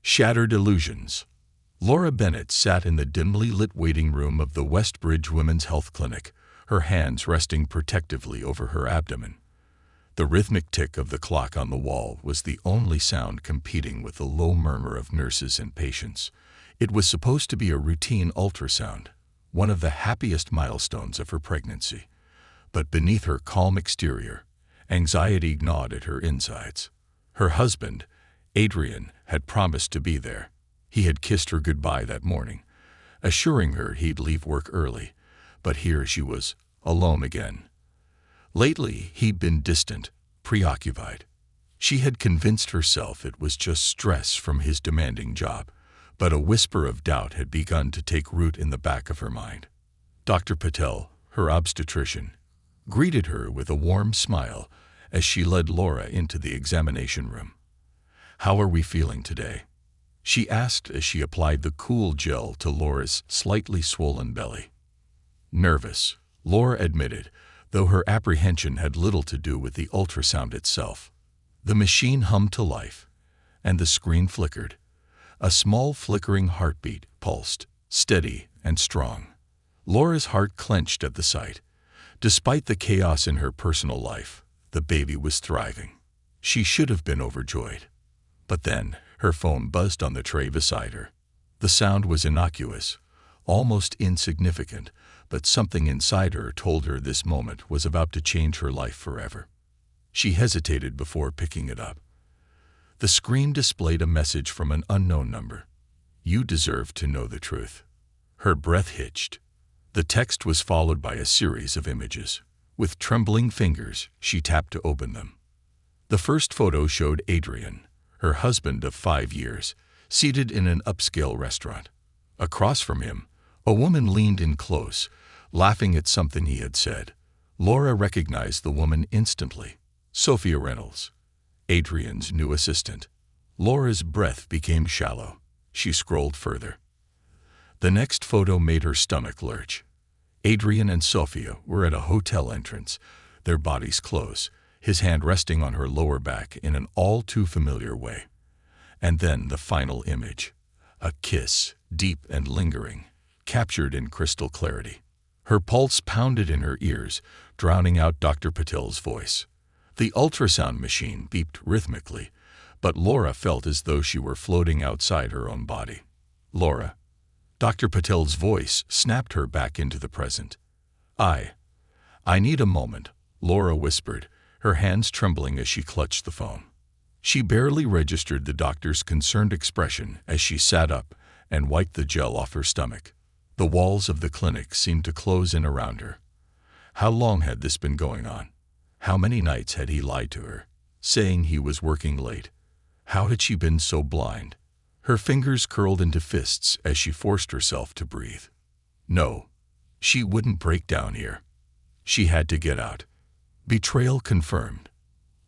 Shattered illusions. Laura Bennett sat in the dimly lit waiting room of the Westbridge Women's Health Clinic, her hands resting protectively over her abdomen. The rhythmic tick of the clock on the wall was the only sound competing with the low murmur of nurses and patients. It was supposed to be a routine ultrasound, one of the happiest milestones of her pregnancy. But beneath her calm exterior, anxiety gnawed at her insides. Her husband, Adrian, had promised to be there. He had kissed her goodbye that morning, assuring her he'd leave work early, but here she was, alone again. Lately, he'd been distant, preoccupied. She had convinced herself it was just stress from his demanding job, but a whisper of doubt had begun to take root in the back of her mind. Dr. Patel, her obstetrician, greeted her with a warm smile as she led Laura into the examination room. "How are we feeling today?" she asked as she applied the cool gel to Laura's slightly swollen belly. "Nervous," Laura admitted, though her apprehension had little to do with the ultrasound itself. The machine hummed to life, and the screen flickered. A small flickering heartbeat pulsed, steady and strong. Laura's heart clenched at the sight. Despite the chaos in her personal life, the baby was thriving. She should have been overjoyed. But then, her phone buzzed on the tray beside her. The sound was innocuous, almost insignificant, but something inside her told her this moment was about to change her life forever. She hesitated before picking it up. The screen displayed a message from an unknown number. "You deserve to know the truth." Her breath hitched. The text was followed by a series of images. With trembling fingers, she tapped to open them. The first photo showed Adrian, her husband of 5 years, seated in an upscale restaurant. Across from him, a woman leaned in close, laughing at something he had said. Laura recognized the woman instantly. Sophia Reynolds, Adrian's new assistant. Laura's breath became shallow. She scrolled further. The next photo made her stomach lurch. Adrian and Sophia were at a hotel entrance, their bodies close, his hand resting on her lower back in an all-too-familiar way. And then the final image. A kiss, deep and lingering, captured in crystal clarity. Her pulse pounded in her ears, drowning out Dr. Patel's voice. The ultrasound machine beeped rhythmically, but Laura felt as though she were floating outside her own body. "Laura." Dr. Patel's voice snapped her back into the present. I need a moment," Laura whispered, her hands trembling as she clutched the phone. She barely registered the doctor's concerned expression as she sat up and wiped the gel off her stomach. The walls of the clinic seemed to close in around her. How long had this been going on? How many nights had he lied to her, saying he was working late? How had she been so blind? Her fingers curled into fists as she forced herself to breathe. No, she wouldn't break down here. She had to get out. Betrayal confirmed.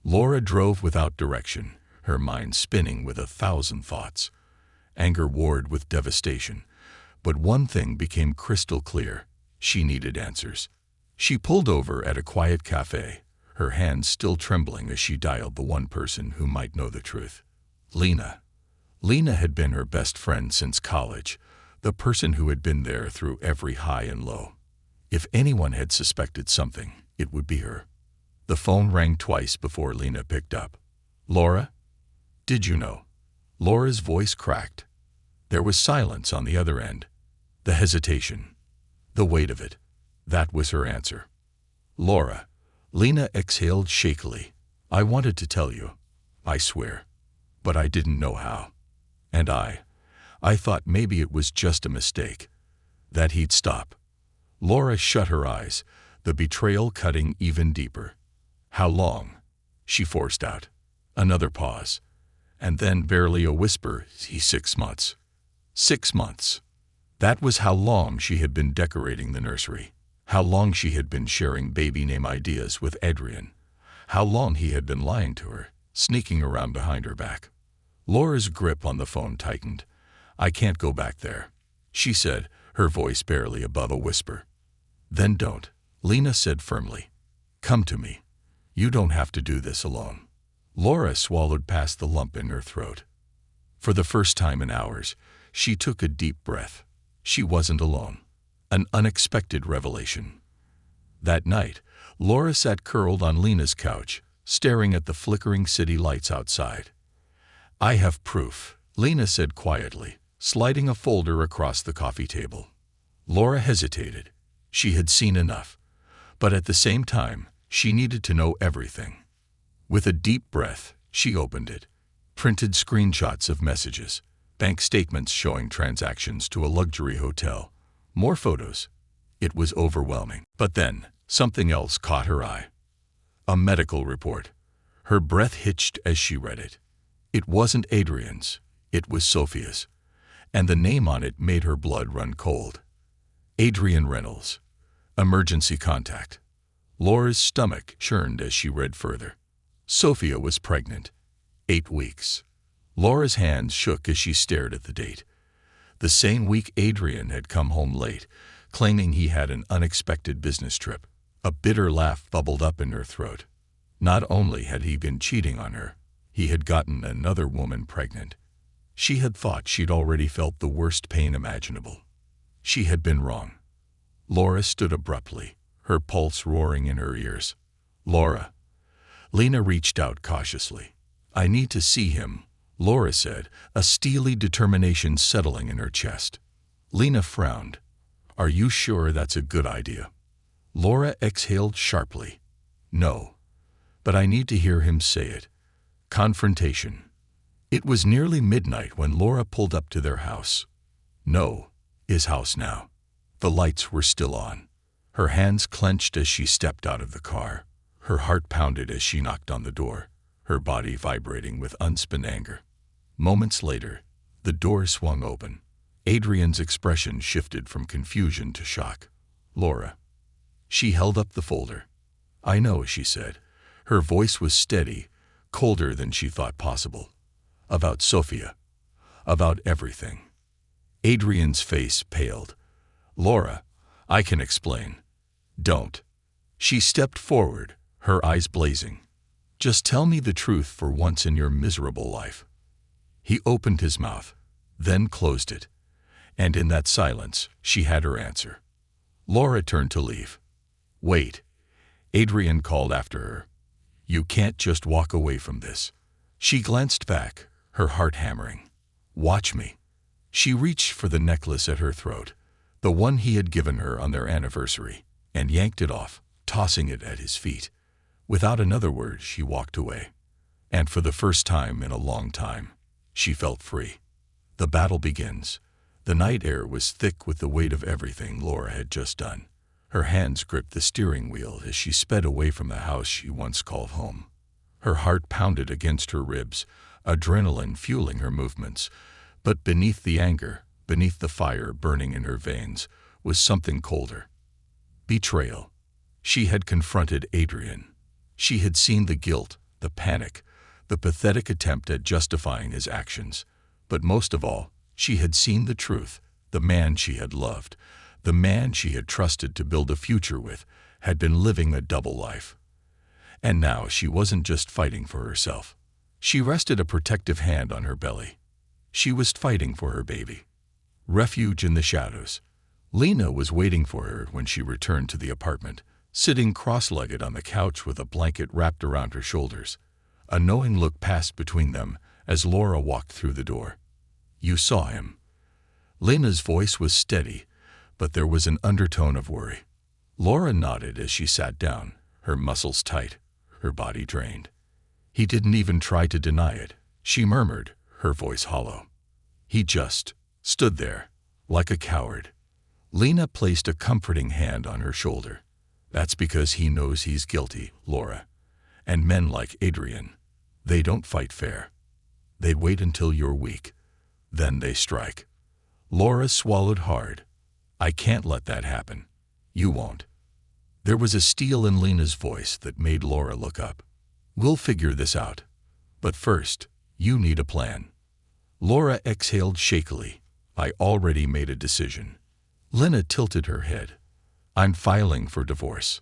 Laura drove without direction, her mind spinning with 1,000 thoughts. Anger warred with devastation. But one thing became crystal clear. She needed answers. She pulled over at a quiet cafe, her hands still trembling as she dialed the one person who might know the truth. Lena. Lena had been her best friend since college, the person who had been there through every high and low. If anyone had suspected something, it would be her. The phone rang twice before Lena picked up. "Laura? Did you know?" Laura's voice cracked. There was silence on the other end. The hesitation. The weight of it. That was her answer. "Laura." Lena exhaled shakily. "I wanted to tell you. I swear. But I didn't know how. And I thought maybe it was just a mistake. That he'd stop." Laura shut her eyes, the betrayal cutting even deeper. "How long?" she forced out. Another pause. And then barely a whisper, 6 months. 6 months. That was how long she had been decorating the nursery. How long she had been sharing baby name ideas with Adrian. How long he had been lying to her, sneaking around behind her back. Laura's grip on the phone tightened. "I can't go back there," she said, her voice barely above a whisper. "Then don't," Lena said firmly. "Come to me. You don't have to do this alone." Laura swallowed past the lump in her throat. For the first time in hours, she took a deep breath. She wasn't alone. An unexpected revelation. That night, Laura sat curled on Lena's couch, staring at the flickering city lights outside. "I have proof," Lena said quietly, sliding a folder across the coffee table. Laura hesitated. She had seen enough. But at the same time, she needed to know everything. With a deep breath, she opened it. Printed screenshots of messages, bank statements showing transactions to a luxury hotel, more photos. It was overwhelming. But then, something else caught her eye. A medical report. Her breath hitched as she read it. It wasn't Adrian's, it was Sophia's. And the name on it made her blood run cold. Adrian Reynolds. Emergency contact. Laura's stomach churned as she read further. Sophia was pregnant. 8 weeks. Laura's hands shook as she stared at the date. The same week Adrian had come home late, claiming he had an unexpected business trip. A bitter laugh bubbled up in her throat. Not only had he been cheating on her, he had gotten another woman pregnant. She had thought she'd already felt the worst pain imaginable. She had been wrong. Laura stood abruptly, her pulse roaring in her ears. "Laura." Lena reached out cautiously. "I need to see him," Laura said, a steely determination settling in her chest. Lena frowned. "Are you sure that's a good idea?" Laura exhaled sharply. "No. But I need to hear him say it." Confrontation. It was nearly midnight when Laura pulled up to their house. No, his house now. The lights were still on. Her hands clenched as she stepped out of the car. Her heart pounded as she knocked on the door, her body vibrating with unspent anger. Moments later, the door swung open. Adrian's expression shifted from confusion to shock. "Laura." She held up the folder. "I know," she said. Her voice was steady, colder than she thought possible. "About Sophia. About everything." Adrian's face paled. "Laura, I can explain." "Don't." She stepped forward, her eyes blazing. "Just tell me the truth for once in your miserable life." He opened his mouth, then closed it. And in that silence, she had her answer. Laura turned to leave. "Wait," Adrian called after her. "You can't just walk away from this." She glanced back, her heart hammering. "Watch me." She reached for the necklace at her throat, the one he had given her on their anniversary, and yanked it off, tossing it at his feet. Without another word, she walked away. And for the first time in a long time, she felt free. The battle begins. The night air was thick with the weight of everything Laura had just done. Her hands gripped the steering wheel as she sped away from the house she once called home. Her heart pounded against her ribs, adrenaline fueling her movements. But beneath the anger, beneath the fire burning in her veins, was something colder. Betrayal. She had confronted Adrian. She had seen the guilt, the panic, the pathetic attempt at justifying his actions. But most of all, she had seen the truth. The man she had loved, the man she had trusted to build a future with, had been living a double life. And now she wasn't just fighting for herself. She rested a protective hand on her belly. She was fighting for her baby. Refuge in the shadows. Lena was waiting for her when she returned to the apartment, sitting cross-legged on the couch with a blanket wrapped around her shoulders. A knowing look passed between them as Laura walked through the door. "You saw him." Lena's voice was steady, but there was an undertone of worry. Laura nodded as she sat down, her muscles tight, her body drained. "He didn't even try to deny it," she murmured, her voice hollow. "He just stood there, like a coward." Lena placed a comforting hand on her shoulder. "That's because he knows he's guilty, Laura. And men like Adrian, they don't fight fair. They wait until you're weak. Then they strike." Laura swallowed hard. "I can't let that happen." "You won't." There was a steel in Lena's voice that made Laura look up. "We'll figure this out. But first, you need a plan." Laura exhaled shakily. "I already made a decision." Lena tilted her head. "I'm filing for divorce."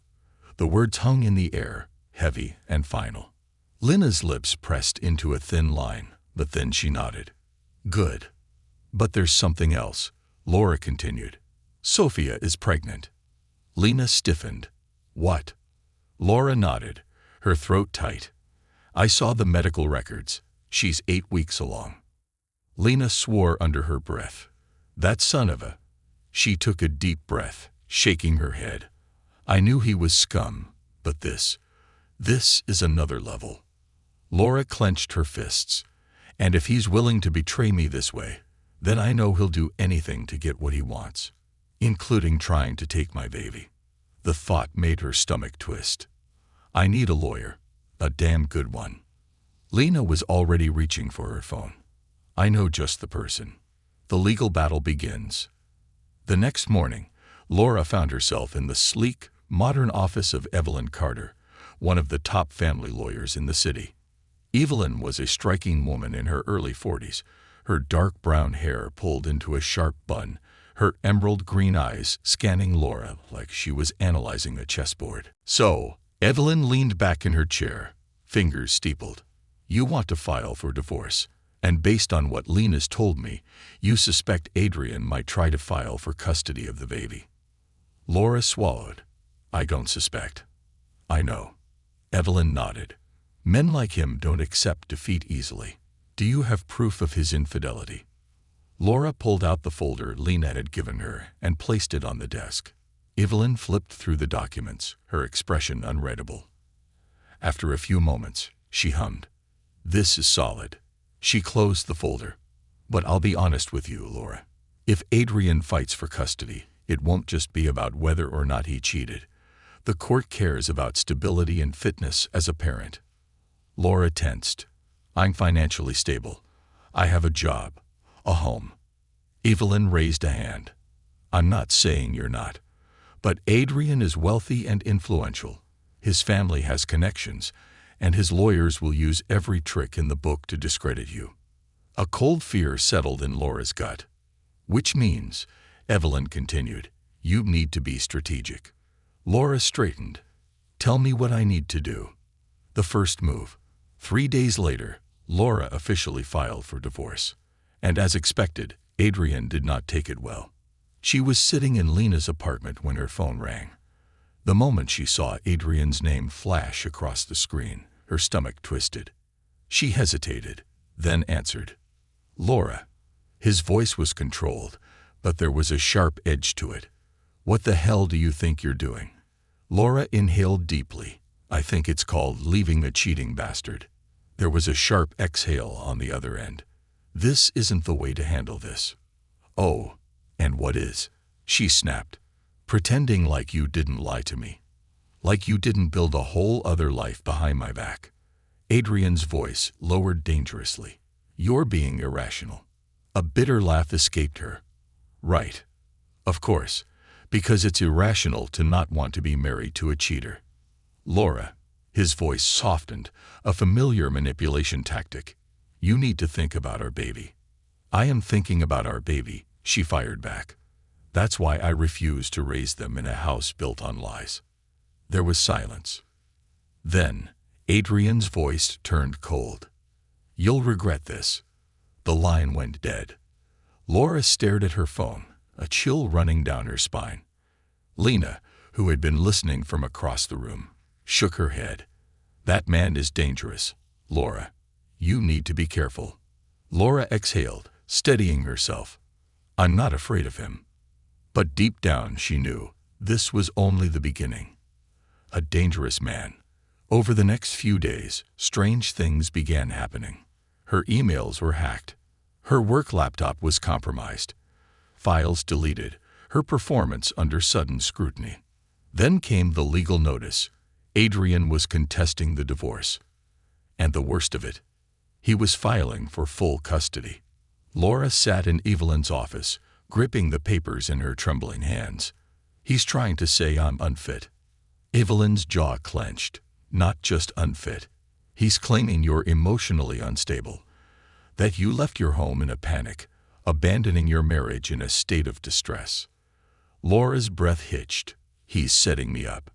The words hung in the air, heavy and final. Lena's lips pressed into a thin line, but then she nodded. Good. But there's something else, Laura continued. Sophia is pregnant. Lena stiffened. What? Laura nodded, her throat tight. I saw the medical records. She's 8 weeks along. Lena swore under her breath. That son of a... She took a deep breath, shaking her head. I knew he was scum, but this is another level. Laura clenched her fists. And if he's willing to betray me this way, then I know he'll do anything to get what he wants, including trying to take my baby. The thought made her stomach twist. I need a lawyer, a damn good one. Lena was already reaching for her phone. I know just the person. The legal battle begins. The next morning, Laura found herself in the sleek, modern office of Evelyn Carter, one of the top family lawyers in the city. Evelyn was a striking woman in her early 40s, her dark brown hair pulled into a sharp bun, her emerald green eyes scanning Laura like she was analyzing a chessboard. So, Evelyn leaned back in her chair, fingers steepled. You want to file for divorce, and based on what Lena's told me, you suspect Adrian might try to file for custody of the baby. Laura swallowed. I don't suspect. I know. Evelyn nodded. Men like him don't accept defeat easily. Do you have proof of his infidelity? Laura pulled out the folder Lena had given her and placed it on the desk. Evelyn flipped through the documents, her expression unreadable. After a few moments, she hummed. This is solid. She closed the folder. But I'll be honest with you, Laura. If Adrian fights for custody, it won't just be about whether or not he cheated. The court cares about stability and fitness as a parent. Laura tensed. I'm financially stable. I have a job, a home. Evelyn raised a hand. I'm not saying you're not. But Adrian is wealthy and influential. His family has connections, and his lawyers will use every trick in the book to discredit you. A cold fear settled in Laura's gut. Which means, Evelyn continued, you need to be strategic. Laura straightened. Tell me what I need to do. The first move. 3 days later, Laura officially filed for divorce. And as expected, Adrian did not take it well. She was sitting in Lena's apartment when her phone rang. The moment she saw Adrian's name flash across the screen, her stomach twisted. She hesitated, then answered. Laura. His voice was controlled, but there was a sharp edge to it. What the hell do you think you're doing? Laura inhaled deeply. I think it's called leaving a cheating bastard. There was a sharp exhale on the other end. This isn't the way to handle this. Oh, and what is? She snapped. Pretending like you didn't lie to me. Like you didn't build a whole other life behind my back. Adrian's voice lowered dangerously. You're being irrational. A bitter laugh escaped her. Right. Of course, because it's irrational to not want to be married to a cheater. Laura. His voice softened, a familiar manipulation tactic. You need to think about our baby. I am thinking about our baby, she fired back. That's why I refuse to raise them in a house built on lies. There was silence. Then, Adrian's voice turned cold. You'll regret this. The line went dead. Laura stared at her phone, a chill running down her spine. Lena, who had been listening from across the room, shook her head. That man is dangerous, Laura. You need to be careful. Laura exhaled, steadying herself. I'm not afraid of him. But deep down she knew this was only the beginning. A dangerous man. Over the next few days, strange things began happening. Her emails were hacked. Her work laptop was compromised. Files deleted, her performance under sudden scrutiny. Then came the legal notice. Adrian was contesting the divorce. And the worst of it, he was filing for full custody. Laura sat in Evelyn's office, gripping the papers in her trembling hands. He's trying to say I'm unfit. Evelyn's jaw clenched. Not just unfit. He's claiming you're emotionally unstable. That you left your home in a panic, abandoning your marriage in a state of distress. Laura's breath hitched. He's setting me up.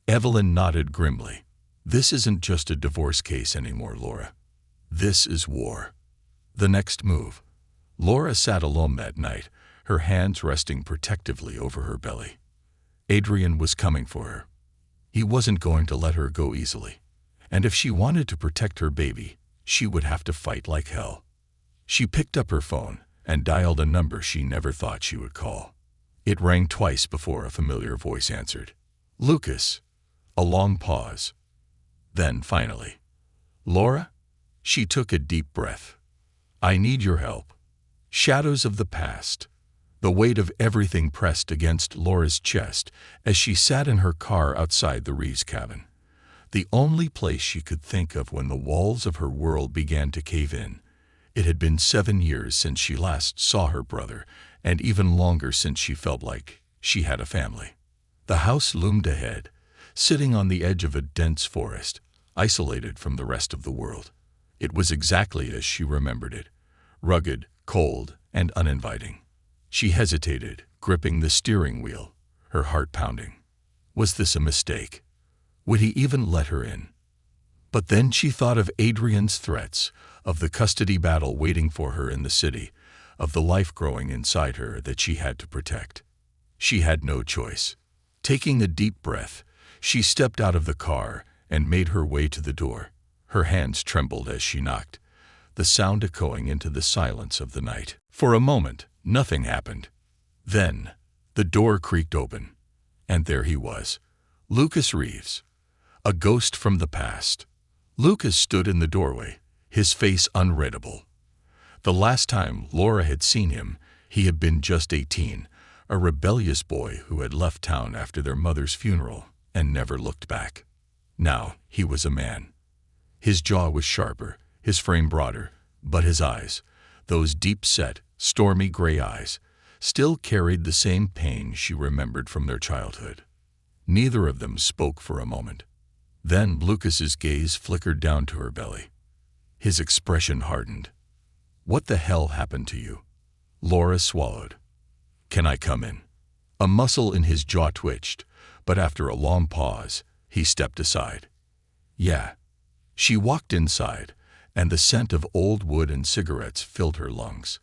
Evelyn nodded grimly. This isn't just a divorce case anymore, Laura. This is war. The next move. Laura sat alone that night, her hands resting protectively over her belly. Adrian was coming for her. He wasn't going to let her go easily. And if she wanted to protect her baby, she would have to fight like hell. She picked up her phone and dialed a number she never thought she would call. It rang twice before a familiar voice answered. Lucas. A long pause. Then, finally, Laura? She took a deep breath. I need your help. Shadows of the past. The weight of everything pressed against Laura's chest as she sat in her car outside the Reeves cabin. The only place she could think of when the walls of her world began to cave in. It had been 7 years since she last saw her brother, and even longer since she felt like she had a family. The house loomed ahead, sitting on the edge of a dense forest, isolated from the rest of the world. It was exactly as she remembered it, rugged, cold, and uninviting. She hesitated, gripping the steering wheel, her heart pounding. Was this a mistake? Would he even let her in? But then she thought of Adrian's threats, of the custody battle waiting for her in the city, of the life growing inside her that she had to protect. She had no choice. Taking a deep breath, she stepped out of the car and made her way to the door. Her hands trembled as she knocked, the sound echoing into the silence of the night. For a moment, nothing happened. Then, the door creaked open, and there he was, Lucas Reeves, a ghost from the past. Lucas stood in the doorway, his face unreadable. The last time Laura had seen him, he had been just 18, a rebellious boy who had left town after their mother's funeral and never looked back. Now he was a man. His jaw was sharper, his frame broader, but his eyes, those deep-set, stormy gray eyes, still carried the same pain she remembered from their childhood. Neither of them spoke for a moment. Then Lucas's gaze flickered down to her belly. His expression hardened. What the hell happened to you? Laura swallowed. Can I come in? A muscle in his jaw twitched, but after a long pause, he stepped aside. Yeah. She walked inside, and the scent of old wood and cigarettes filled her lungs.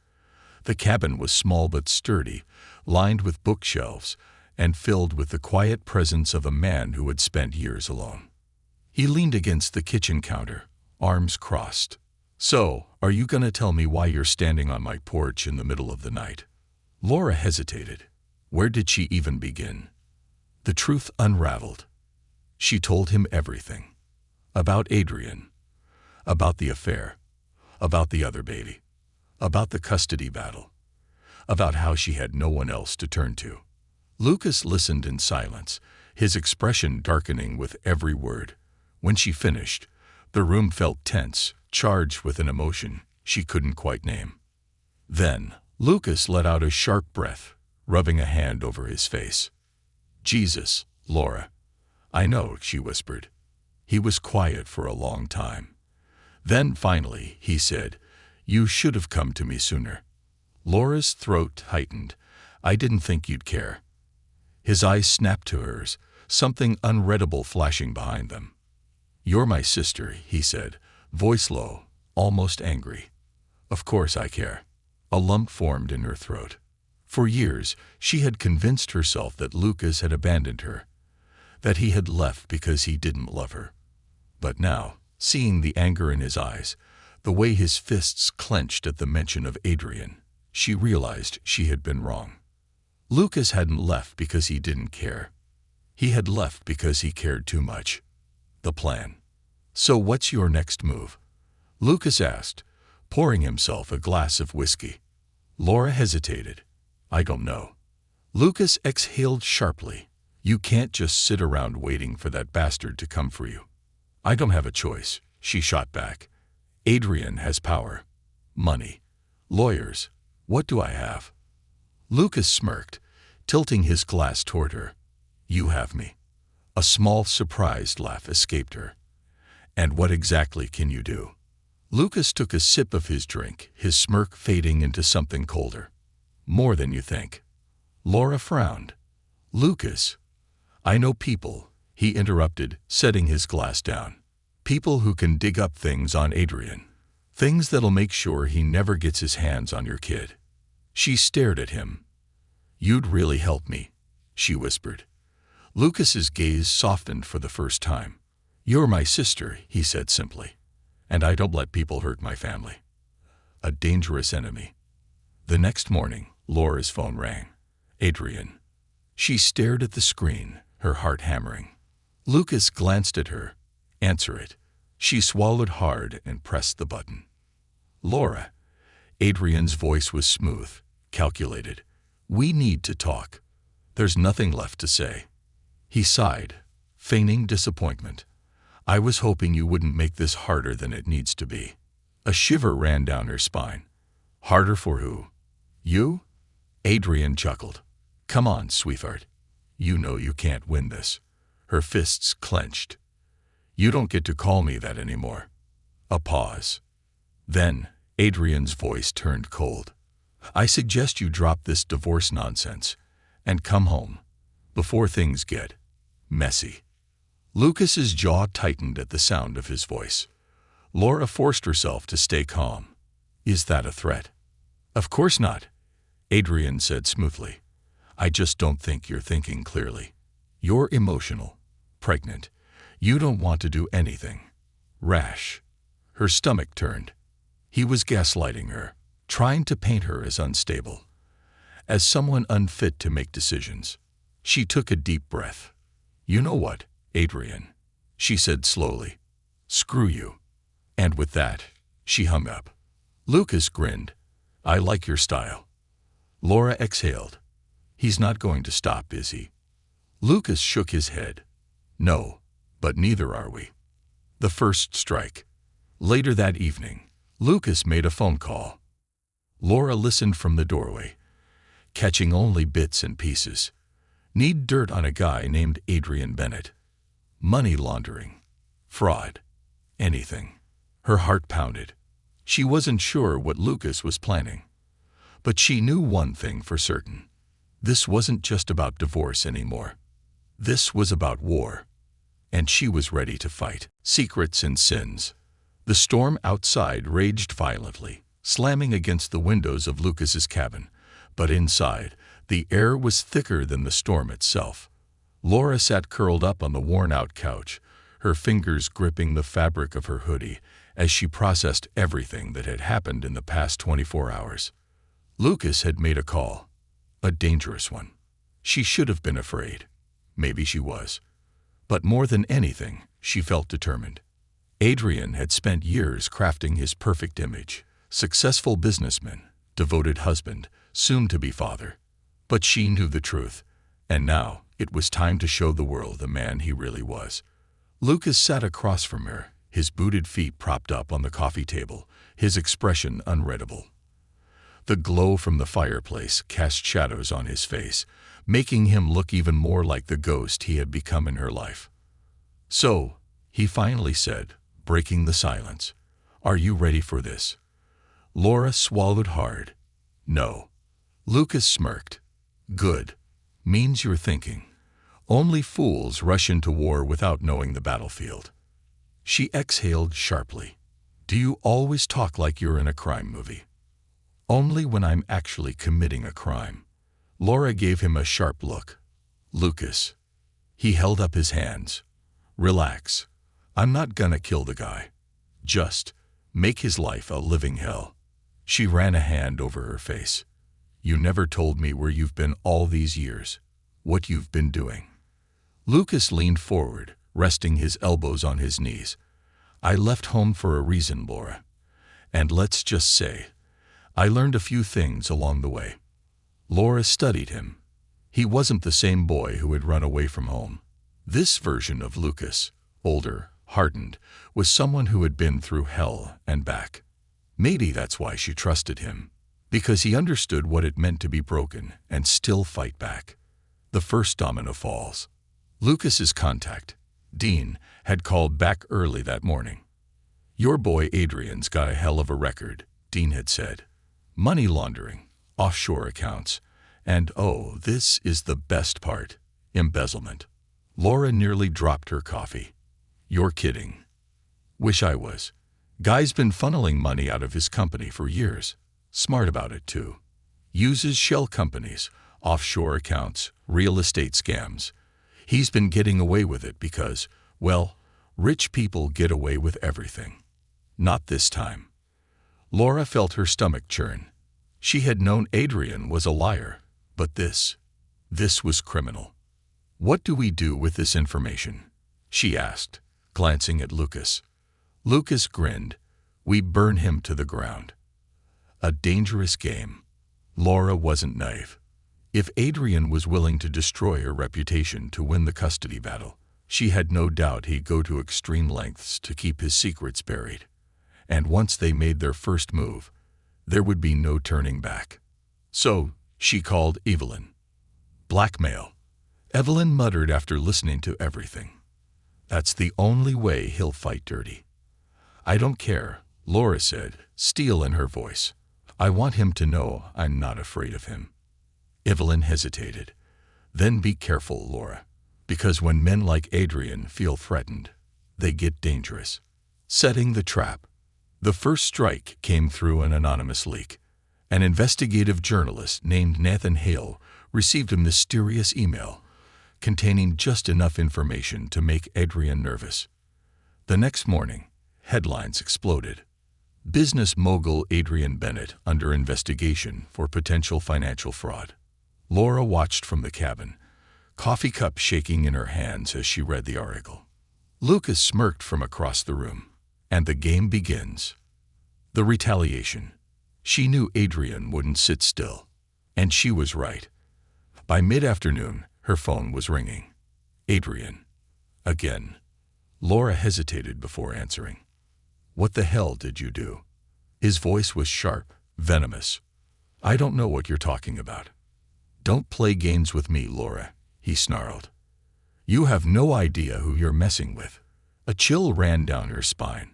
The cabin was small but sturdy, lined with bookshelves, and filled with the quiet presence of a man who had spent years alone. He leaned against the kitchen counter, arms crossed. So, are you gonna tell me why you're standing on my porch in the middle of the night? Laura hesitated. Where did she even begin? The truth unraveled. She told him everything. About Adrian. About the affair. About the other baby. About the custody battle. About how she had no one else to turn to. Lucas listened in silence, his expression darkening with every word. When she finished, the room felt tense, charged with an emotion she couldn't quite name. Then, Lucas let out a sharp breath, rubbing a hand over his face. Jesus, Laura. I know, she whispered. He was quiet for a long time. Then, finally, he said, You should have come to me sooner. Laura's throat tightened. I didn't think you'd care. His eyes snapped to hers, something unreadable flashing behind them. You're my sister, he said, voice low, almost angry. Of course I care. A lump formed in her throat. For years, she had convinced herself that Lucas had abandoned her, that he had left because he didn't love her. But now, seeing the anger in his eyes, the way his fists clenched at the mention of Adrian, she realized she had been wrong. Lucas hadn't left because he didn't care. He had left because he cared too much. The plan. So what's your next move? Lucas asked, pouring himself a glass of whiskey. Laura hesitated. I don't know. Lucas exhaled sharply. You can't just sit around waiting for that bastard to come for you. I don't have a choice, she shot back. Adrian has power. Money. Lawyers. What do I have? Lucas smirked, tilting his glass toward her. You have me. A small, surprised laugh escaped her. And what exactly can you do? Lucas took a sip of his drink, his smirk fading into something colder. More than you think. Laura frowned. Lucas. I know people, he interrupted, setting his glass down. People who can dig up things on Adrian. Things that'll make sure he never gets his hands on your kid. She stared at him. You'd really help me, she whispered. Lucas's gaze softened for the first time. You're my sister, he said simply. And I don't let people hurt my family. A dangerous enemy. The next morning, Laura's phone rang. Adrian. She stared at the screen, her heart hammering. Lucas glanced at her. Answer it. She swallowed hard and pressed the button. Laura. Adrian's voice was smooth, calculated. We need to talk. There's nothing left to say. He sighed, feigning disappointment. I was hoping you wouldn't make this harder than it needs to be. A shiver ran down her spine. Harder for who? You? Adrian chuckled. Come on, sweetheart. You know you can't win this. Her fists clenched. You don't get to call me that anymore. A pause. Then, Adrian's voice turned cold. I suggest you drop this divorce nonsense and come home before things get messy. Lucas's jaw tightened at the sound of his voice. Laura forced herself to stay calm. Is that a threat? Of course not, Adrian said smoothly. I just don't think you're thinking clearly. You're emotional, pregnant. You don't want to do anything rash. Her stomach turned. He was gaslighting her, trying to paint her as unstable, as someone unfit to make decisions. She took a deep breath. You know what, Adrian, she said slowly. Screw you. And with that, she hung up. Lucas grinned. I like your style. Laura exhaled. He's not going to stop, is he? Lucas shook his head. No, but neither are we. The first strike. Later that evening, Lucas made a phone call. Laura listened from the doorway, catching only bits and pieces. Need dirt on a guy named Adrian Bennett. Money laundering. Fraud. Anything. Her heart pounded. She wasn't sure what Lucas was planning. But she knew one thing for certain. This wasn't just about divorce anymore. This was about war. And she was ready to fight. Secrets and sins. The storm outside raged violently, slamming against the windows of Lucas's cabin. But inside, the air was thicker than the storm itself. Laura sat curled up on the worn-out couch, her fingers gripping the fabric of her hoodie as she processed everything that had happened in the past 24 hours. Lucas had made a call. A dangerous one. She should have been afraid. Maybe she was. But more than anything, she felt determined. Adrian had spent years crafting his perfect image. Successful businessman, devoted husband, soon-to-be father. But she knew the truth, and now it was time to show the world the man he really was. Lucas sat across from her, his booted feet propped up on the coffee table, his expression unreadable. The glow from the fireplace cast shadows on his face, making him look even more like the ghost he had become in her life. So, he finally said, breaking the silence, "Are you ready for this?" Laura swallowed hard. No. Lucas smirked. Good. Means you're thinking. Only fools rush into war without knowing the battlefield. She exhaled sharply. Do you always talk like you're in a crime movie? Only when I'm actually committing a crime. Laura gave him a sharp look. Lucas. He held up his hands. Relax. I'm not gonna kill the guy. Just make his life a living hell. She ran a hand over her face. You never told me where you've been all these years. What you've been doing. Lucas leaned forward, resting his elbows on his knees. I left home for a reason, Laura. And let's just say, I learned a few things along the way. Laura studied him. He wasn't the same boy who had run away from home. This version of Lucas, older, hardened, was someone who had been through hell and back. Maybe that's why she trusted him, because he understood what it meant to be broken and still fight back. The first domino falls. Lucas's contact, Dean, had called back early that morning. Your boy Adrian's got a hell of a record, Dean had said. Money laundering, offshore accounts, and oh, this is the best part, embezzlement. Laura nearly dropped her coffee. You're kidding. Wish I was. Guy's been funneling money out of his company for years. Smart about it, too. Uses shell companies, offshore accounts, real estate scams. He's been getting away with it because, well, rich people get away with everything. Not this time. Laura felt her stomach churn. She had known Adrian was a liar, but this was criminal. "What do we do with this information?" she asked, glancing at Lucas. Lucas grinned. "We burn him to the ground." A dangerous game. Laura wasn't naive. If Adrian was willing to destroy her reputation to win the custody battle, she had no doubt he'd go to extreme lengths to keep his secrets buried. And once they made their first move, there would be no turning back. So, she called Evelyn. Blackmail. Evelyn muttered after listening to everything. "That's the only way he'll fight dirty." "I don't care," Laura said, steel in her voice. "I want him to know I'm not afraid of him." Evelyn hesitated. "Then be careful, Laura, because when men like Adrian feel threatened, they get dangerous." Setting the trap. The first strike came through an anonymous leak. An investigative journalist named Nathan Hale received a mysterious email containing just enough information to make Adrian nervous. The next morning, headlines exploded. Business mogul Adrian Bennett under investigation for potential financial fraud. Laura watched from the cabin, coffee cup shaking in her hands as she read the article. Lucas smirked from across the room. And the game begins. The retaliation. She knew Adrian wouldn't sit still. And she was right. By mid-afternoon, her phone was ringing. Adrian. Again. Laura hesitated before answering. "What the hell did you do?" His voice was sharp, venomous. "I don't know what you're talking about." "Don't play games with me, Laura," he snarled. "You have no idea who you're messing with." A chill ran down her spine.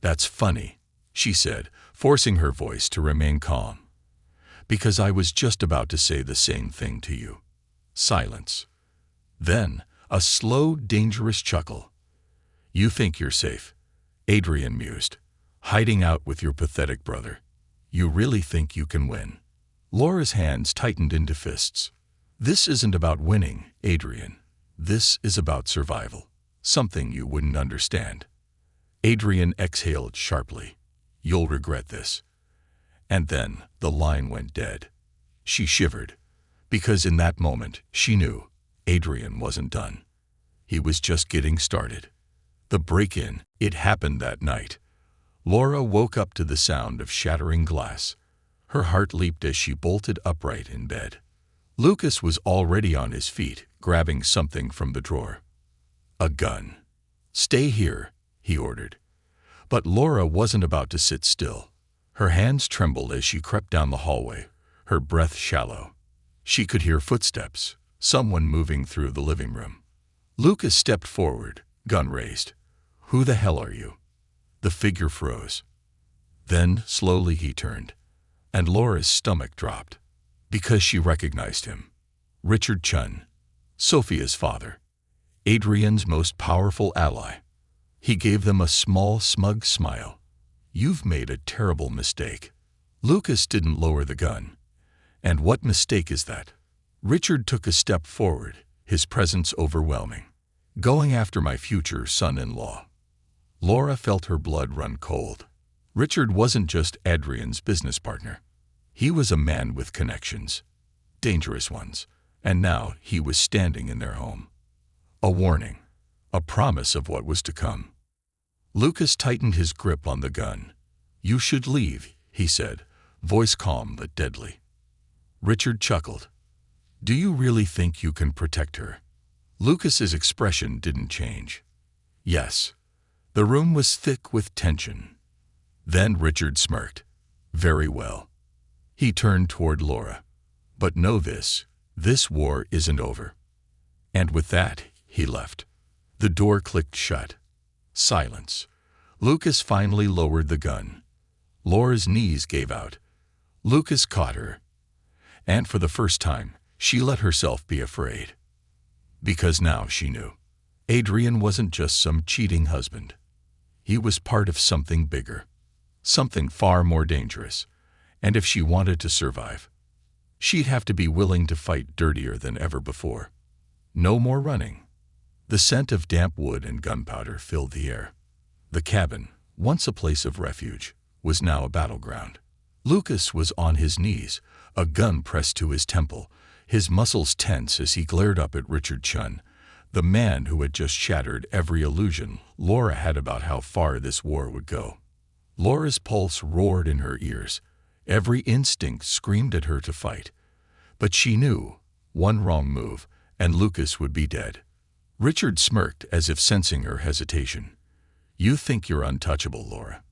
"That's funny," she said, forcing her voice to remain calm. "Because I was just about to say the same thing to you." Silence. Then, a slow, dangerous chuckle. "You think you're safe," Adrian mused, "hiding out with your pathetic brother. You really think you can win?" Laura's hands tightened into fists. "This isn't about winning, Adrian. This is about survival. Something you wouldn't understand." Adrian exhaled sharply. "You'll regret this." And then the line went dead. She shivered, because in that moment she knew Adrian wasn't done. He was just getting started. The break-in, it happened that night. Laura woke up to the sound of shattering glass. Her heart leaped as she bolted upright in bed. Lucas was already on his feet, grabbing something from the drawer. A gun. "Stay here," he ordered. But Laura wasn't about to sit still. Her hands trembled as she crept down the hallway, her breath shallow. She could hear footsteps, someone moving through the living room. Lucas stepped forward, gun raised. "Who the hell are you?" The figure froze. Then, slowly he turned, and Laura's stomach dropped, because she recognized him. Richard Chun, Sophia's father, Adrian's most powerful ally. He gave them a small, smug smile. "You've made a terrible mistake." Lucas didn't lower the gun. "And what mistake is that?" Richard took a step forward, his presence overwhelming. "Going after my future son-in-law." Laura felt her blood run cold. Richard wasn't just Adrian's business partner. He was a man with connections, dangerous ones, and now he was standing in their home. A warning, a promise of what was to come. Lucas tightened his grip on the gun. "You should leave," he said, voice calm but deadly. Richard chuckled. "Do you really think you can protect her?" Lucas's expression didn't change. "Yes." The room was thick with tension. Then Richard smirked. "Very well." He turned toward Laura. "But know this war isn't over." And with that, he left. The door clicked shut. Silence. Lucas finally lowered the gun. Laura's knees gave out. Lucas caught her. And for the first time, she let herself be afraid. Because now she knew. Adrian wasn't just some cheating husband. He was part of something bigger, something far more dangerous, and if she wanted to survive, she'd have to be willing to fight dirtier than ever before. No more running. The scent of damp wood and gunpowder filled the air. The cabin, once a place of refuge, was now a battleground. Lucas was on his knees, a gun pressed to his temple, his muscles tense as he glared up at Richard Chun, the man who had just shattered every illusion Laura had about how far this war would go. Laura's pulse roared in her ears. Every instinct screamed at her to fight. But she knew, one wrong move, and Lucas would be dead. Richard smirked as if sensing her hesitation. "You think you're untouchable, Laura.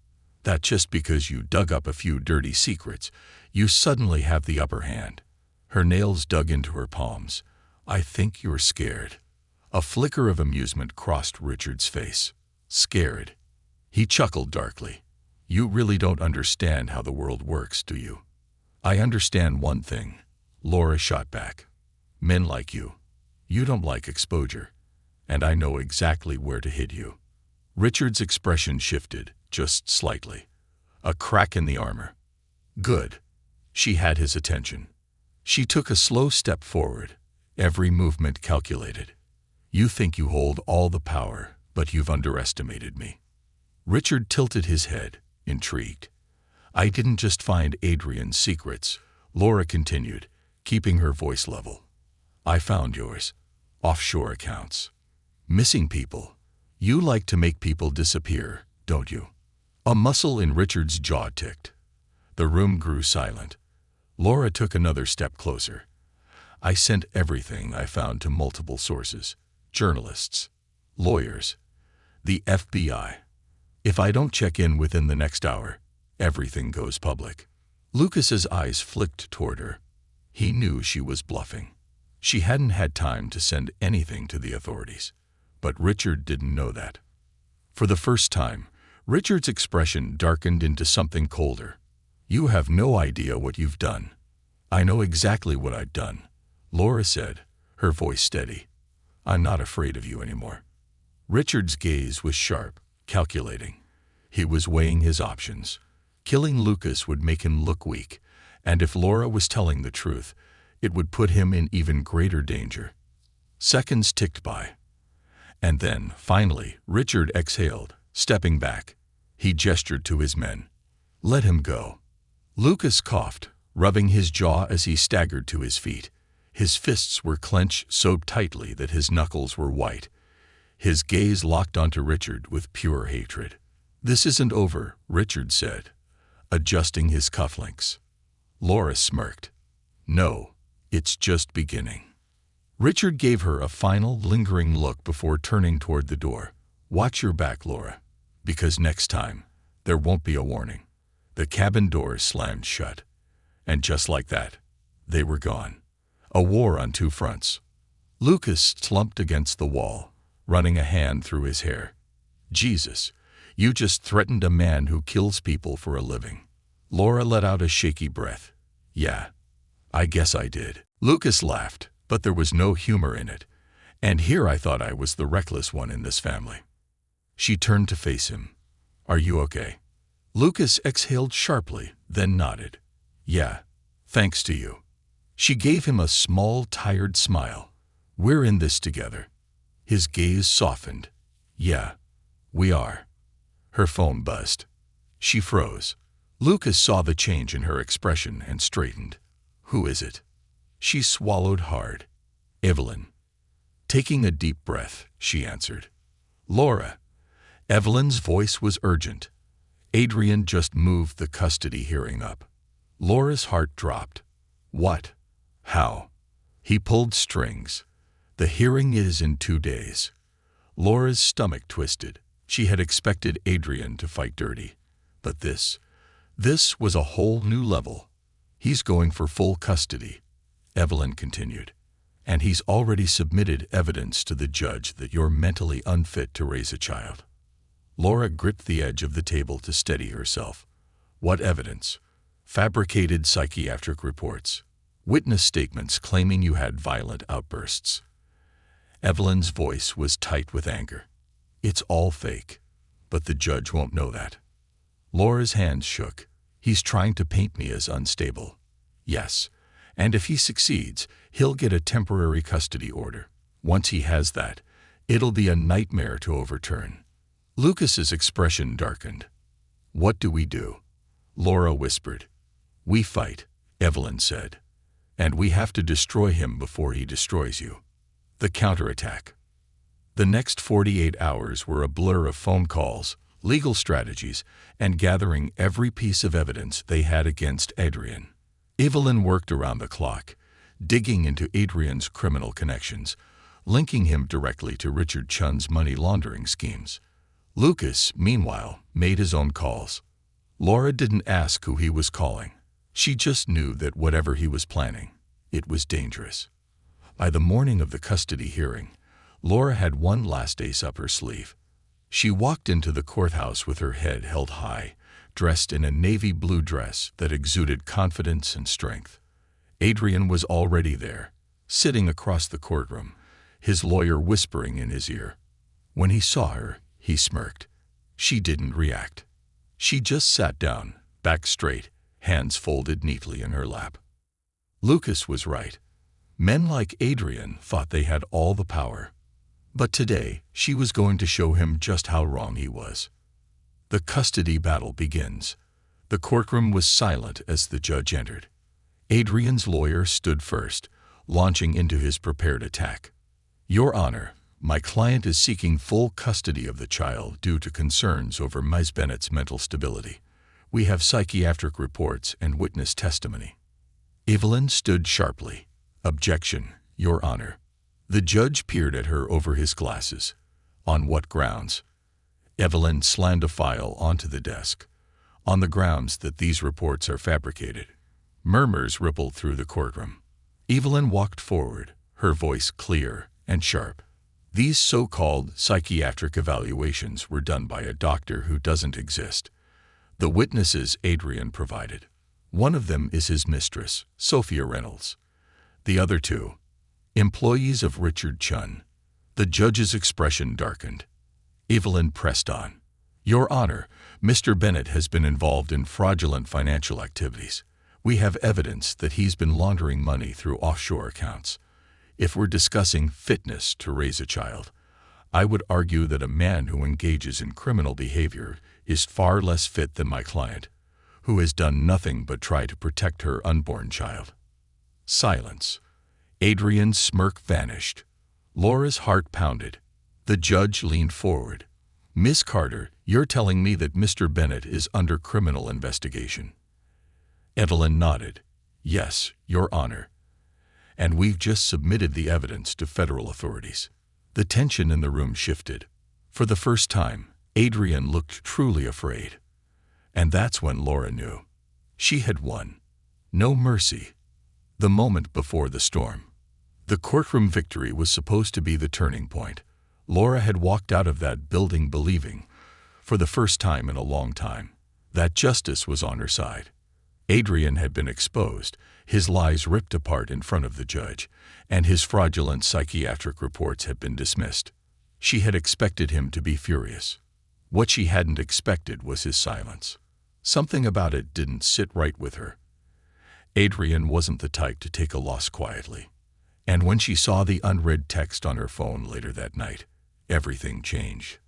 That just because you dug up a few dirty secrets, you suddenly have the upper hand." Her nails dug into her palms. "I think you're scared." A flicker of amusement crossed Richard's face. "Scared?" He chuckled darkly. "You really don't understand how the world works, do you?" "I understand one thing," Laura shot back. "Men like you. You don't like exposure. And I know exactly where to hit you." Richard's expression shifted, just slightly. A crack in the armor. Good. She had his attention. She took a slow step forward, every movement calculated. "You think you hold all the power, but you've underestimated me." Richard tilted his head, intrigued. "I didn't just find Adrian's secrets," Laura continued, keeping her voice level. "I found yours. Offshore accounts. Missing people. You like to make people disappear, don't you?" A muscle in Richard's jaw ticked. The room grew silent. Laura took another step closer. "I sent everything I found to multiple sources. Journalists. Lawyers. The FBI. If I don't check in within the next hour, everything goes public." Lucas's eyes flicked toward her. He knew she was bluffing. She hadn't had time to send anything to the authorities. But Richard didn't know that. For the first time, Richard's expression darkened into something colder. "You have no idea what you've done." "I know exactly what I've done," Laura said, her voice steady. "I'm not afraid of you anymore." Richard's gaze was sharp, calculating. He was weighing his options. Killing Lucas would make him look weak, and if Laura was telling the truth, it would put him in even greater danger. Seconds ticked by. And then, finally, Richard exhaled, stepping back. He gestured to his men. "Let him go." Lucas coughed, rubbing his jaw as he staggered to his feet. His fists were clenched so tightly that his knuckles were white. His gaze locked onto Richard with pure hatred. "This isn't over," Richard said, adjusting his cufflinks. Laura smirked. "No, it's just beginning." Richard gave her a final, lingering look before turning toward the door. "Watch your back, Laura, because next time, there won't be a warning." The cabin doors slammed shut. And just like that, they were gone. A war on two fronts. Lucas slumped against the wall, running a hand through his hair. "Jesus, you just threatened a man who kills people for a living." Laura let out a shaky breath. "Yeah, I guess I did." Lucas laughed, but there was no humor in it. "And here I thought I was the reckless one in this family." She turned to face him. "Are you okay?" Lucas exhaled sharply, then nodded. "Yeah, thanks to you." She gave him a small, tired smile. "We're in this together." His gaze softened. "Yeah, we are." Her phone buzzed. She froze. Lucas saw the change in her expression and straightened. "Who is it?" She swallowed hard. "Evelyn." Taking a deep breath, she answered. "Laura." Evelyn's voice was urgent. "Adrian just moved the custody hearing up." Laura's heart dropped. "What? How?" "He pulled strings. The hearing is in 2 days." Laura's stomach twisted. She had expected Adrian to fight dirty. But this was a whole new level. "He's going for full custody," Evelyn continued. "And he's already submitted evidence to the judge that you're mentally unfit to raise a child." Laura gripped the edge of the table to steady herself. "What evidence?" "Fabricated psychiatric reports. Witness statements claiming you had violent outbursts." Evelyn's voice was tight with anger. "It's all fake. but the judge won't know that. Laura's hands shook. He's trying to paint me as unstable. Yes, and if he succeeds, he'll get a temporary custody order. Once he has that, it'll be a nightmare to overturn. Lucas's expression darkened. What do we do? Laura whispered. We fight, Evelyn said. And we have to destroy him before he destroys you. The counterattack. The next 48 hours were a blur of phone calls, legal strategies, and gathering every piece of evidence they had against Adrian. Evelyn worked around the clock, digging into Adrian's criminal connections, linking him directly to Richard Chun's money laundering schemes. Lucas, meanwhile, made his own calls. Laura didn't ask who he was calling. She just knew that whatever he was planning, it was dangerous. By the morning of the custody hearing, Laura had one last ace up her sleeve. She walked into the courthouse with her head held high, dressed in a navy blue dress that exuded confidence and strength. Adrian was already there, sitting across the courtroom, his lawyer whispering in his ear. When he saw her, he smirked. She didn't react. She just sat down, back straight, hands folded neatly in her lap. Lucas was right. Men like Adrian thought they had all the power. But today, she was going to show him just how wrong he was. The custody battle begins. The courtroom was silent as the judge entered. Adrian's lawyer stood first, launching into his prepared attack. Your Honor, my client is seeking full custody of the child due to concerns over Ms. Bennett's mental stability. We have psychiatric reports and witness testimony. Evelyn stood sharply. Objection, Your Honor. The judge peered at her over his glasses. On what grounds? Evelyn slammed a file onto the desk. On the grounds that these reports are fabricated. Murmurs rippled through the courtroom. Evelyn walked forward, her voice clear and sharp. These so-called psychiatric evaluations were done by a doctor who doesn't exist. The witnesses Adrian provided. One of them is his mistress, Sophia Reynolds. The other two, employees of Richard Chun. The judge's expression darkened. Evelyn pressed on. Your Honor, Mr. Bennett has been involved in fraudulent financial activities. We have evidence that he's been laundering money through offshore accounts. If we're discussing fitness to raise a child, I would argue that a man who engages in criminal behavior is far less fit than my client, who has done nothing but try to protect her unborn child. Silence. Adrian's smirk vanished. Laura's heart pounded. The judge leaned forward. Miss Carter, you're telling me that Mr. Bennett is under criminal investigation. Evelyn nodded. Yes, Your Honor. And we've just submitted the evidence to federal authorities. The tension in the room shifted. For the first time, Adrian looked truly afraid. And that's when Laura knew. She had won. No mercy. The moment before the storm. The courtroom victory was supposed to be the turning point. Laura had walked out of that building believing, for the first time in a long time, that justice was on her side. Adrian had been exposed, his lies ripped apart in front of the judge, and his fraudulent psychiatric reports had been dismissed. She had expected him to be furious. What she hadn't expected was his silence. Something about it didn't sit right with her. Adrian wasn't the type to take a loss quietly. And when she saw the unread text on her phone later that night, everything changed.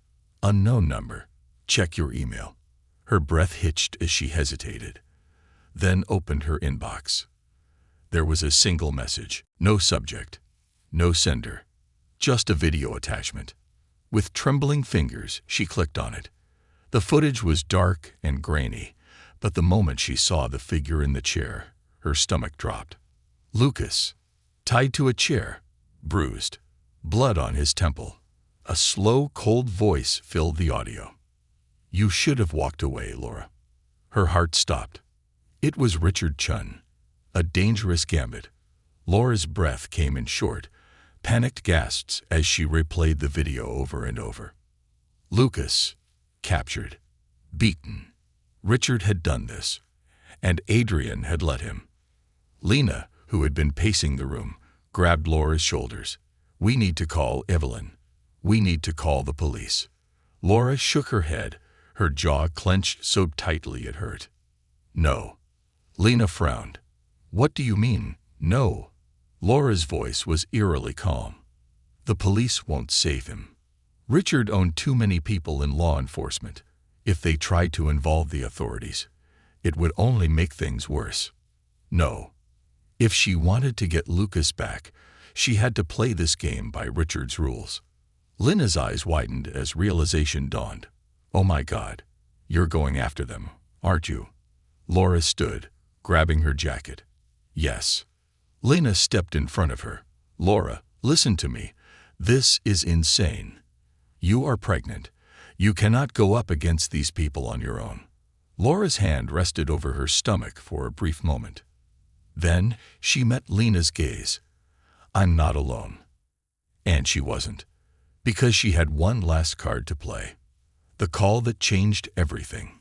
Unknown number. Check your email. Her breath hitched as she hesitated, then opened her inbox. There was a single message, no subject, no sender, just a video attachment. With trembling fingers, she clicked on it. The footage was dark and grainy, but the moment she saw the figure in the chair, her stomach dropped. Lucas, tied to a chair, bruised, blood on his temple. A slow, cold voice filled the audio. You should have walked away, Laura. Her heart stopped. It was Richard Chun. A dangerous gambit. Laura's breath came in short, panicked gasps as she replayed the video over and over. Lucas, captured, beaten. Richard had done this, and Adrian had let him. Lena, who had been pacing the room, grabbed Laura's shoulders. We need to call Evelyn. We need to call the police. Laura shook her head, her jaw clenched so tightly it hurt. No. Lena frowned. What do you mean, no? Laura's voice was eerily calm. The police won't save him. Richard owned too many people in law enforcement. If they tried to involve the authorities, it would only make things worse. No. If she wanted to get Lucas back, she had to play this game by Richard's rules. Lena's eyes widened as realization dawned. Oh my God, you're going after them, aren't you? Laura stood, grabbing her jacket. Yes. Lena stepped in front of her. Laura, listen to me. This is insane. You are pregnant. You cannot go up against these people on your own. Laura's hand rested over her stomach for a brief moment. Then she met Lena's gaze. I'm not alone. And she wasn't. Because she had one last card to play. The call that changed everything.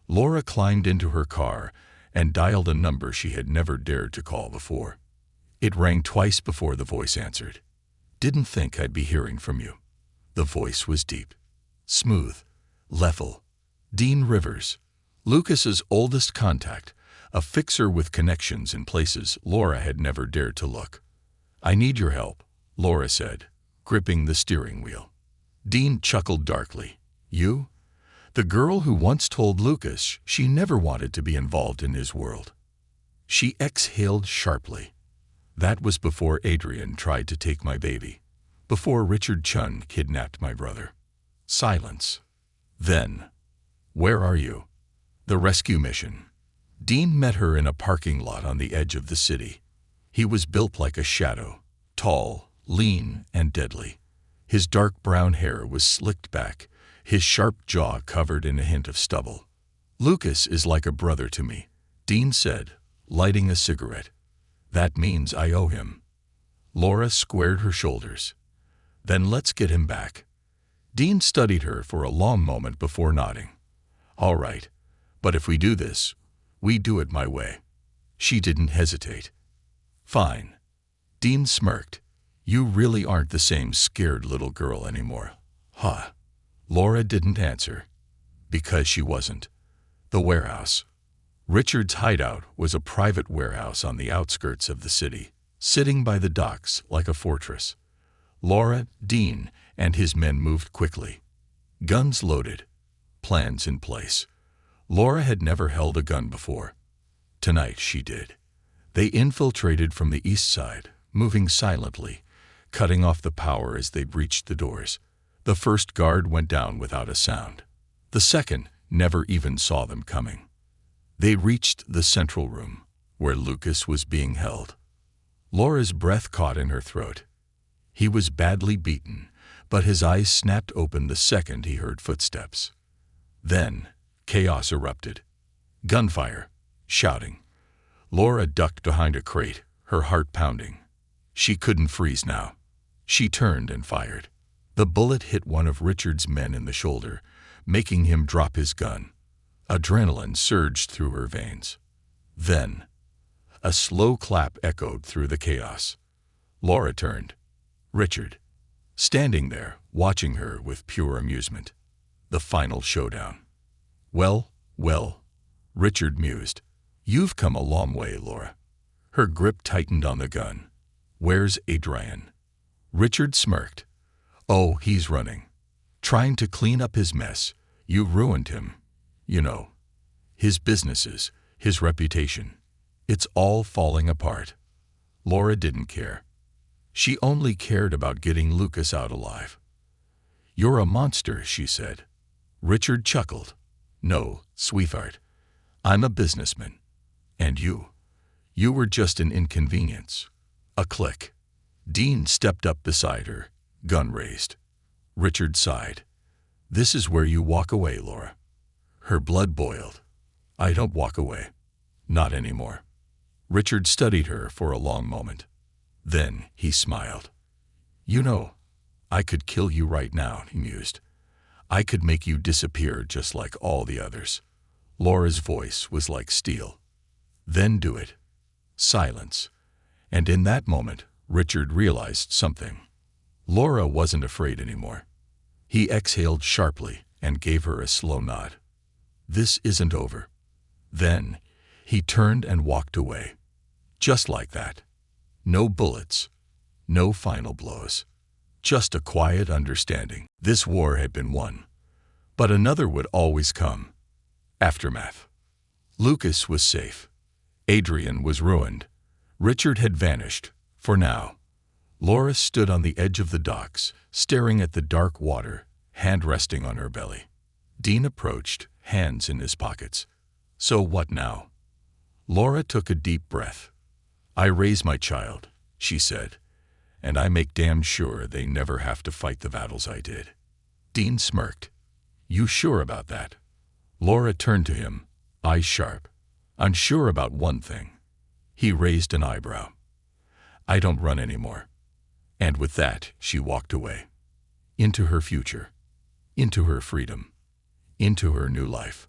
Laura climbed into her car and dialed a number she had never dared to call before. It rang twice before the voice answered. Didn't think I'd be hearing from you. The voice was deep, smooth, level. Dean Rivers, Lucas's oldest contact, a fixer with connections in places Laura had never dared to look. I need your help, Laura said, gripping the steering wheel. Dean chuckled darkly. You? The girl who once told Lucas she never wanted to be involved in his world. She exhaled sharply. That was before Adrian tried to take my baby. Before Richard Chun kidnapped my brother. Silence. Then, where are you? The rescue mission. Dean met her in a parking lot on the edge of the city. He was built like a shadow, tall, lean, and deadly. His dark brown hair was slicked back, his sharp jaw covered in a hint of stubble. Lucas is like a brother to me, Dean said, lighting a cigarette. That means I owe him. Laura squared her shoulders. Then let's get him back. Dean studied her for a long moment before nodding. All right, but if we do this, we do it my way. She didn't hesitate. Fine. Dean smirked. You really aren't the same scared little girl anymore. Huh? Laura didn't answer. Because she wasn't. The warehouse. Richard's hideout was a private warehouse on the outskirts of the city, sitting by the docks like a fortress. Laura, Dean, and his men moved quickly. Guns loaded. Plans in place. Laura had never held a gun before. Tonight she did. They infiltrated from the east side, moving silently, cutting off the power as they breached the doors. The first guard went down without a sound. The second never even saw them coming. They reached the central room, where Lucas was being held. Laura's breath caught in her throat. He was badly beaten, but his eyes snapped open the second he heard footsteps. Then, chaos erupted. Gunfire, shouting. Laura ducked behind a crate, her heart pounding. She couldn't freeze now. She turned and fired. The bullet hit one of Richard's men in the shoulder, making him drop his gun. Adrenaline surged through her veins. Then, a slow clap echoed through the chaos. Laura turned. Richard, standing there, watching her with pure amusement. The final showdown. Well, Richard mused. You've come a long way, Laura. Her grip tightened on the gun. Where's Adrian? Richard smirked. Oh, he's running. Trying to clean up his mess. You ruined him. You know. His businesses, his reputation. It's all falling apart. Laura didn't care. She only cared about getting Lucas out alive. You're a monster, she said. Richard chuckled. No, sweetheart. I'm a businessman. And you? You were just an inconvenience. A click. Dean stepped up beside her, gun raised. Richard sighed. This is where you walk away, Laura. Her blood boiled. I don't walk away. Not anymore. Richard studied her for a long moment. Then he smiled. You know, I could kill you right now, he mused. I could make you disappear just like all the others. Laura's voice was like steel. Then do it. Silence. And in that moment, Richard realized something. Laura wasn't afraid anymore. He exhaled sharply and gave her a slow nod. This isn't over. Then, he turned and walked away. Just like that. No bullets. No final blows. Just a quiet understanding. This war had been won. But another would always come. Aftermath. Lucas was safe. Adrian was ruined. Richard had vanished, for now. Laura stood on the edge of the docks, staring at the dark water, hand resting on her belly. Dean approached, hands in his pockets. So what now? Laura took a deep breath. I raise my child, she said, and I make damn sure they never have to fight the battles I did. Dean smirked. You sure about that? Laura turned to him, eyes sharp. Unsure about one thing. He raised an eyebrow. I don't run anymore. And with that, she walked away. Into her future. Into her freedom. Into her new life.